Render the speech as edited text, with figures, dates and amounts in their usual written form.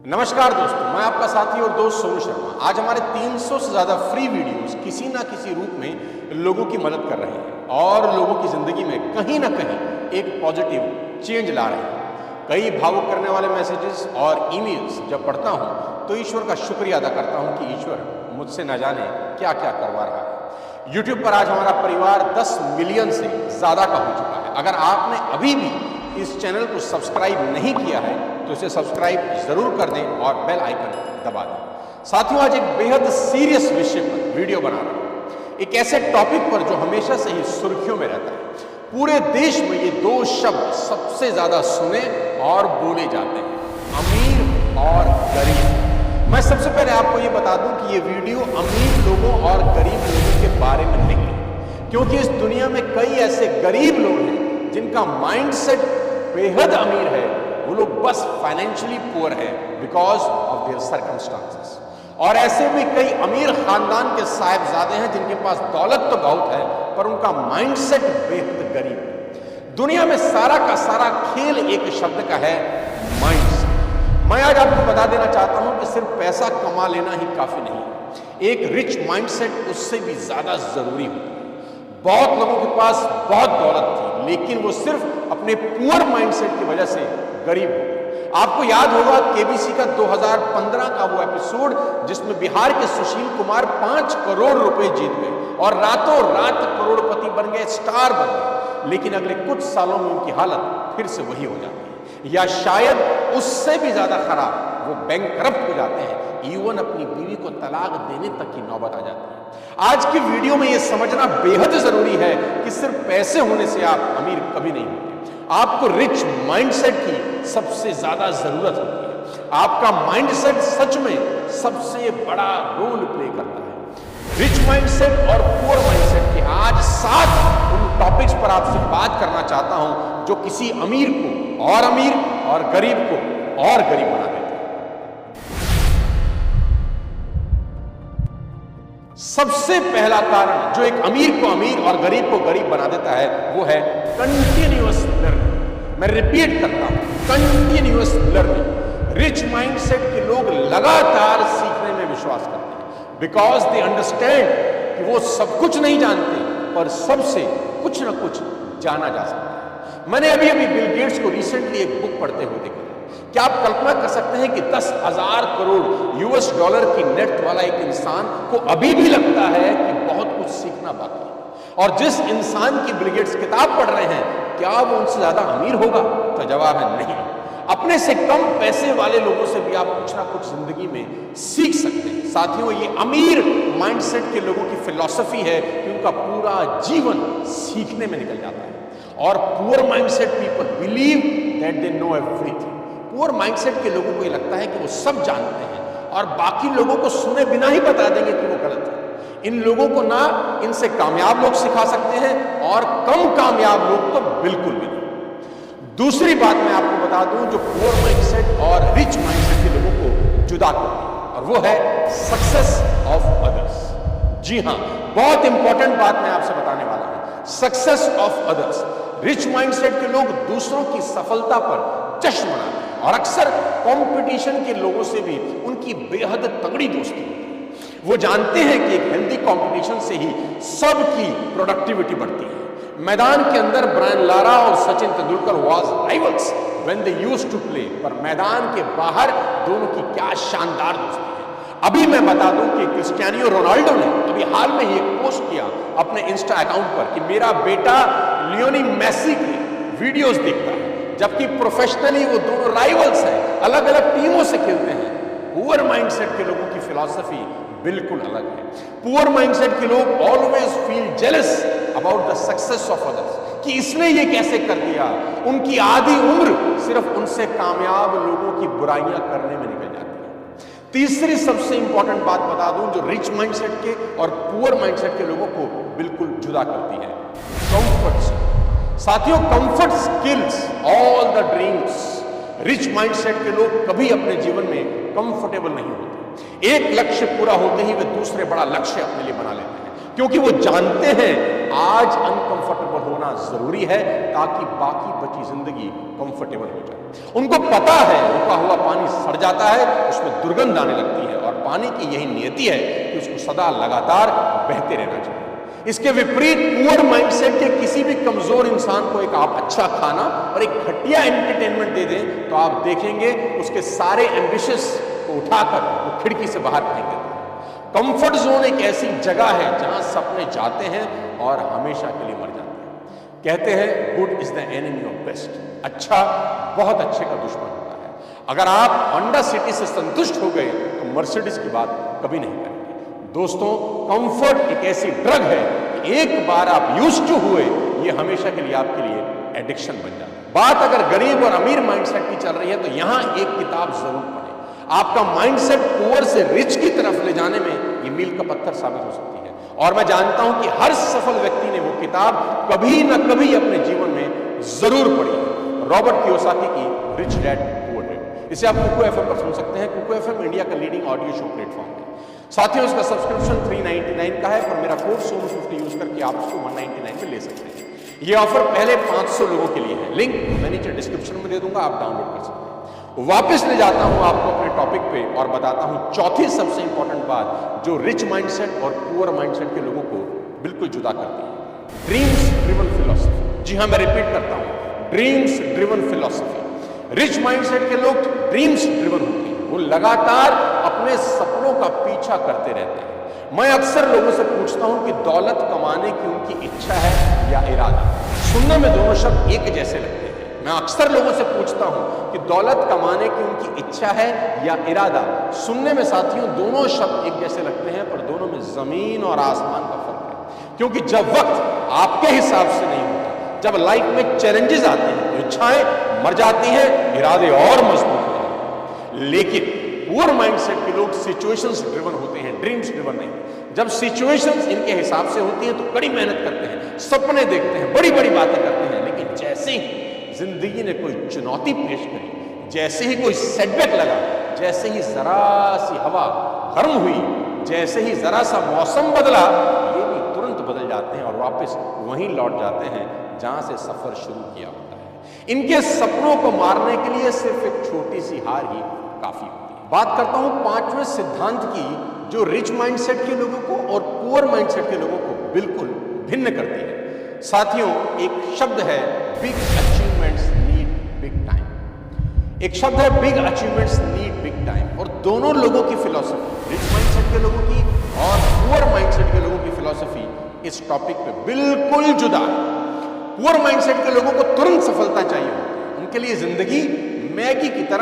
नमस्कार दोस्तों, मैं आपका साथी और दोस्त सोनू शर्मा। आज हमारे 300 से ज़्यादा फ्री वीडियोस किसी ना किसी रूप में लोगों की मदद कर रहे हैं और लोगों की ज़िंदगी में कहीं ना कहीं एक पॉजिटिव चेंज ला रहे हैं। कई भावुक करने वाले मैसेजेस और ईमेल्स जब पढ़ता हूँ तो ईश्वर का शुक्रिया अदा करता हूँ कि ईश्वर मुझसे न जाने क्या क्या करवा रहा है। यूट्यूब पर आज हमारा परिवार 10 मिलियन से ज़्यादा का हो चुका है। अगर आपने अभी भी इस चैनल को सब्सक्राइब नहीं किया है तो इसे सब्सक्राइब जरूर कर दें और बेल आइकन दबा दें। साथियों, आज एक बेहद सीरियस विषय पर वीडियो बना रहा हूं, एक ऐसे टॉपिक पर जो हमेशा से ही सुर्खियों में रहता है। पूरे देश में ये दो शब्द सबसे ज्यादा सुने और बोले जाते हैं, अमीर और गरीब। मैं सबसे पहले आपको ये बता दूं कि ये वीडियो अमीर लोगों और गरीब लोगों के बारे में नहीं है, क्योंकि इस दुनिया में कई ऐसे गरीब लोग हैं जिनका माइंडसेट बेहद अमीर है। वो लोग बस फाइनेंशियली पुअर है बिकॉज ऑफ देयर सर्कमस्टांसेस। और ऐसे भी कई अमीर खानदान के साहिबजादे हैं जिनके पास दौलत तो बहुत है पर उनका माइंडसेट बेहद गरीब है। दुनिया में सारा का सारा खेल एक शब्द का है, माइंडसेट। मैं आज आपको बता देना चाहता हूं कि सिर्फ पैसा कमा लेना ही काफी नहीं है, एक रिच माइंडसेट उससे भी ज्यादा जरूरी होता है। बहुत लोगों के पास बहुत दौलत थी लेकिन वो सिर्फ अपने पुअर माइंडसेट की वजह से गरीब हो गए। आपको याद होगा केबीसी का 2015 का वो एपिसोड जिसमें बिहार के सुशील कुमार 5 करोड़ रुपए जीत गए और रातों रात करोड़पति बन गए, स्टार बन गए। लेकिन अगले कुछ सालों में उनकी हालत फिर से वही हो जाती है या शायद उससे भी ज्यादा खराब, वो बैंकरप्ट हो जाते हैं। इवन अपनी बीवी को तलाक देने तक की नौबत आ जाती है। आज की वीडियो में यह समझना बेहद जरूरी है कि सिर्फ पैसे होने से आप अमीर कभी नहीं होते। आपको रिच माइंडसेट की सबसे ज्यादा जरूरत होती है। आपका माइंडसेट सच में सबसे बड़ा रोल प्ले करता है। रिच माइंडसेट और पुअर माइंडसेट के आज 7 उन टॉपिक्स पर आपसे बात करना चाहता हूं जो किसी अमीर को और अमीर और गरीब को और गरीब बना देते हैं। सबसे पहला कारण जो एक अमीर को अमीर और गरीब को गरीब बना देता है वो है कंटिन्यूअस लर्निंग। मैं रिपीट करता हूं, कंटिन्यूअस लर्निंग। रिच माइंडसेट के लोग लगातार सीखने में विश्वास करते हैं बिकॉज दे अंडरस्टैंड कि वो सब कुछ नहीं जानते पर सबसे कुछ ना कुछ जाना जा सकता है। मैंने अभी बिल गेट्स को रिसेंटली एक बुक पढ़ते हुए देखा। क्या आप कल्पना कर सकते हैं कि 10,000 करोड़ यूएस डॉलर की नेट वाला एक इंसान को अभी भी लगता है कि बहुत कुछ सीखना बाकी है? और जिस इंसान की बिल गेट्स किताब पढ़ रहे हैं, क्या वो उनसे ज्यादा अमीर होगा? तो जवाब है नहीं। अपने से कम पैसे वाले लोगों से भी आप कुछ ना कुछ जिंदगी में सीख सकते हैं। साथियों, ये अमीर माइंडसेट के लोगों की फिलॉसफी है कि उनका पूरा जीवन सीखने में निकल जाता है। और poor mindset people believe that they know everything. Poor mindset के लोगों को ये लगता है कि वो सब जानते हैं और बाकी लोगों को सुने बिना ही बता देंगे कि वो गलत है। इन लोगों को ना इनसे कामयाब लोग सिखा सकते हैं और कम कामयाब लोग तो बिल्कुल भी नहीं। दूसरी बात मैं आपको बता दूं जो पुअर माइंडसेट और रिच माइंडसेट के लोगों को जुदा करती है और वो है सक्सेस ऑफ अदर्स। जी हां, बहुत इंपॉर्टेंट बात मैं आपसे बताने वाला हूं, success of others. Rich mindset के लोग दूसरों की सफलता पर जश्न मनाते हैं और अक्सर कंपटीशन के लोगों से भी उनकी बेहद तगड़ी दोस्ती होती है। वो जानते हैं कि एक हेल्दी कंपटीशन से ही सबकी प्रोडक्टिविटी बढ़ती है। मैदान के अंदर ब्रायन लारा और Sachin Tendulkar was rivals when they used to play, पर मैदान के बाहर दोनों की क्या शानदार दोस्ती है। अभी मैं बता दूं कि क्रिस्टियानो रोनाल्डो ने अभी हाल में ही एक पोस्ट किया अपने इंस्टा अकाउंट पर कि मेरा बेटा लियोनेल मेसी की वीडियोस देखता है, जबकि प्रोफेशनली वो दोनों राइवल्स हैं, अलग अलग टीमों से खेलते हैं। पुअर माइंडसेट के लोगों की फिलॉसफी बिल्कुल अलग है। पुअर माइंडसेट के लोग always feel jealous about the success of others कि इसने ये कैसे कर दिया। उनकी आधी उम्र सिर्फ उनसे कामयाब लोगों की बुराइयां करने में निकल जाती है। तीसरी सबसे इंपॉर्टेंट बात बता दूं जो रिच माइंडसेट के और पुअर माइंडसेट के लोगों को बिल्कुल जुदा करती है, कंफर्ट। साथियों, comfort skills all the dreams. Rich mindset के लोग कभी अपने जीवन में कंफर्टेबल नहीं होते। एक लक्ष्य पूरा होते ही वे दूसरे बड़ा लक्ष्य अपने लिए बना लेते हैं। क्योंकि वो जानते हैं आज अनकंफर्टेबल होना जरूरी है ताकि बाकी बची जिंदगी कंफर्टेबल हो जाए। उनको पता है रुका हुआ पानी सड़ जाता है, उसमें दुर्गंध आने लगती है और पानी की यही नियति है कि उसको सदा लगातार बहते रहना चाहिए। इसके विपरीत पुअर माइंडसेट के किसी भी कमजोर इंसान को एक आप अच्छा खाना और एक घटिया एंटरटेनमेंट दे दें तो आप देखेंगे उसके सारे एम्बिशंस को उठाकर वो खिड़की से बाहर फेंक देते हैं। कंफर्ट जोन एक ऐसी जगह है जहां सपने जाते हैं और हमेशा के लिए मर जाते हैं। कहते हैं good is the enemy of best, अच्छा बहुत अच्छे का दुश्मन होता है। अगर आप होंडा सिटी से संतुष्ट हो गए तो मर्सिडीज की बात कभी नहीं करेंगे। दोस्तों, कंफर्ट एक ऐसी ड्रग है कि एक बार आप यूज्ड टू हुए ये हमेशा के लिए आपके लिए एडिक्शन बन जाता है। बात अगर गरीब और अमीर माइंडसेट की चल रही है तो यहां एक किताब जरूर पढ़ें। आपका माइंडसेट पुअर से रिच की तरफ ले जाने में ये मील का पत्थर साबित हो सकती है और मैं जानता हूं कि हर सफल व्यक्ति ने वो किताब कभी ना कभी अपने जीवन में जरूर पढ़ी है। रॉबर्ट कियोसाकी की रिच डैड पुअर डैड। इसे आप कुको एफएम पर सुन सकते हैं। कुको एफएम इंडिया का लीडिंग ऑडियो शो प्लेटफॉर्म है। साथियों, इसका सब्सक्रिप्शन 399 का है, पर मेरा कोड सोनू50 यूज करके आप इसको 199 में ले सकते हैं। ये ऑफर पहले 500 लोगों के लिए है। लिंक मैं नीचे डिस्क्रिप्शन में दे दूंगा, आप डाउनलोड कर सकते हैं। वापस ले जाता हूं आपको अपने टॉपिक पे और बताता हूं चौथी सबसे इंपॉर्टेंट बात जो रिच माइंडसेट और पुअर माइंडसेट के लोगों को बिल्कुल जुदा करती है। Dreams driven philosophy. जी हां, मैं रिपीट करता हूं, dreams driven philosophy. Rich mindset के लोग ड्रीम्स ड्रिवन होते हैं, वो लगातार अपने सपनों का पीछा करते रहते हैं। मैं अक्सर लोगों से पूछता हूं कि दौलत कमाने की उनकी इच्छा है या इरादा। सुनने में दोनों शब्द एक जैसे लगते हैं। मैं अक्सर लोगों से पूछता हूं कि दौलत कमाने की उनकी इच्छा है या इरादा। सुनने में साथियों दोनों शब्द एक जैसे लगते हैं, पर दोनों में जमीन और आसमान का फर्क है। क्योंकि जब वक्त आपके हिसाब से नहीं होता, जब लाइफ में चैलेंजेस आते हैं तो इच्छाएं मर जाती हैं, इरादे और मजबूत हो जाते हैं। लेकिन पुअर माइंडसेट के लोग सिचुएशंस ड्रिवन होते हैं, ड्रीम्स ड्रिवन नहीं। जब सिचुएशंस इनके हिसाब से होती हैं तो कड़ी मेहनत करते हैं, सपने देखते हैं, बड़ी बड़ी बातें करते हैं। लेकिन जैसे ही जिंदगी ने कोई चुनौती पेश करी, जैसे ही कोई सेटबैक लगा, जैसे ही जरा सी हवा गर्म हुई, जैसे ही जरा सा मौसम बदला, ये भी तुरंत बदल जाते हैं और वापस वहीं लौट जाते हैं जहां से सफर शुरू किया होता है। इनके सपनों को मारने के लिए सिर्फ एक छोटी सी हार ही काफी होती है। बात करता हूं पांचवें सिद्धांत की जो रिच माइंडसेट के लोगों को और पुअर माइंडसेट के लोगों को बिल्कुल भिन्न करती है। साथियों, एक शब्द है big achievements need big time. एक शब्द है big achievements need big time. और दोनों लोगों की फिलॉसफी, रिच माइंडसेट के लोगों की और पुअर माइंडसेट के लोगों की फिलॉसफी इस टॉपिक पे बिल्कुल जुदा है। पुअर माइंडसेट के लोगों को तुरंत सफलता चाहिए होती है। उनके लिए जिंदगी मैगी की तरह